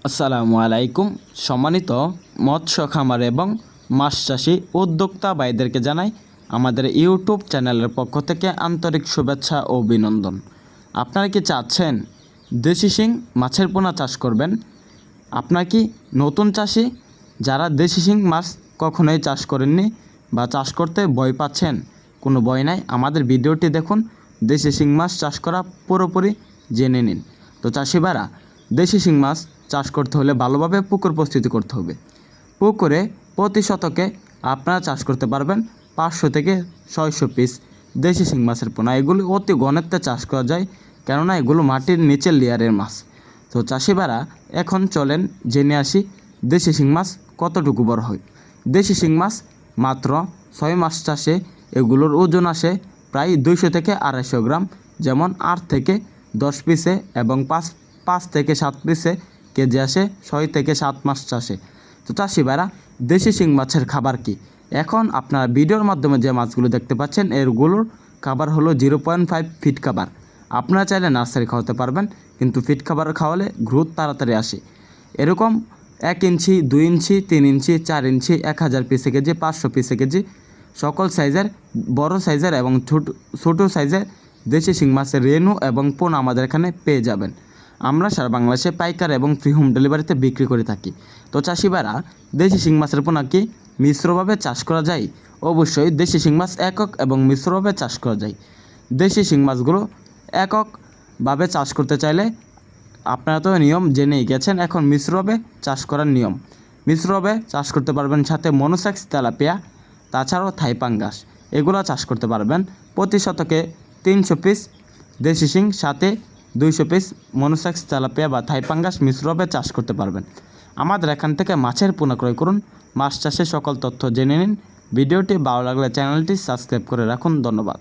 আসসালামু আলাইকুম। সম্মানিত মৎস্য খামার এবং মাছ চাষি উদ্যোক্তা ভাইদেরকে জানাই আমাদের ইউটিউব চ্যানেলের পক্ষ থেকে আন্তরিক শুভেচ্ছা ও অভিনন্দন। আপনারা কি চাচ্ছেন দেশি শিং মাছের পোনা চাষ করবেন? আপনার কি নতুন চাষি যারা দেশি শিং মাছ কখনোই চাষ করেননি বা চাষ করতে ভয় পাচ্ছেন? কোনো ভয় নাই, আমাদের ভিডিওটি দেখুন, দেশি শিং মাছ চাষ করা পুরোপুরি জেনে নিন। তো চাষি ভাইরা, দেশি শিং মাছ চাষ করতে হলে ভালোভাবে পুকুর প্রস্তুতি করতে হবে। পুকুরে প্রতি শতকে আপনারা চাষ করতে পারবেন 500 থেকে 600 পিস দেশি শিং মাছের পোনা। এগুলো অতি ঘনত্বে চাষ করা যায়, কেননা এগুলো মাটির নিচের লেয়ারের মাছ। তো চাষি ভাইরা, এখন চলেন জেনে আসি দেশি শিং মাছ কতটুকু বড় হয়। দেশি শিং মাছ মাত্র 6 মাস চাষে এগুলোর ওজন আসে প্রায় 200 থেকে 250 গ্রাম, যেমন 8 থেকে 10 পিসে এবং 5 থেকে 7 পিসে কেজি আসে 6 থেকে 7 মাস চাষে। তো চাষি ভাইরা, দেশি শিং মাছের খাবার কি? এখন আপনারা ভিডিওর মাধ্যমে যে মাছগুলো দেখতে পাচ্ছেন এরগুলোর খাবার হলো 0.5 ফিট খাবার। আপনারা চাইলে নার্সারি খাওয়াতে পারবেন, কিন্তু ফিট খাবার খাওয়ালে গ্রোথ তাড়াতাড়ি আসে। এরকম 1 ইঞ্চি, 2 ইঞ্চি, 3 ইঞ্চি, 4 ইঞ্চি, 1000 পিসে কেজি, 500 পিসে কেজি, সকল সাইজের, বড় সাইজের এবং ছোটো সাইজের দেশি শিং মাছের রেনু এবং পোনা আমাদের এখানে পেয়ে যাবেন। আমরা সারা বাংলাদেশে পাইকার এবং ফ্রি হোম ডেলিভারিতে বিক্রি করে থাকি। তো চাষি ভাইরা, দেশি শিং মাছের পোনা কি মিশ্রভাবে চাষ করা যায়? অবশ্যই দেশি শিং মাছ একক এবং মিশ্রভাবে চাষ করা যায়। দেশি শিং মাছগুলো এককভাবে চাষ করতে চাইলে আপনারা তো নিয়ম জেনেই গেছেন, এখন মিশ্রভাবে চাষ করার নিয়ম। মিশ্রভাবে চাষ করতে পারবেন সাথে মনোসেক্স, তেলাপিয়া, তাছাড়াও থাই পাঙ্গাস, এগুলো চাষ করতে পারবেন। প্রতি শতকে 300 পিস দেশি শিং সাথে 200 পিস মনোসেক্স, তেলাপিয়া বা থাই পাঙ্গাস মিশ্রভাবে চাষ করতে পারবেন। আমাদের এখান থেকে মাছের পোনা ক্রয় করুন, মাছ চাষের সকল তথ্য জেনে নিন। ভিডিওটি ভালো লাগলে চ্যানেলটি সাবস্ক্রাইব করে রাখুন। ধন্যবাদ।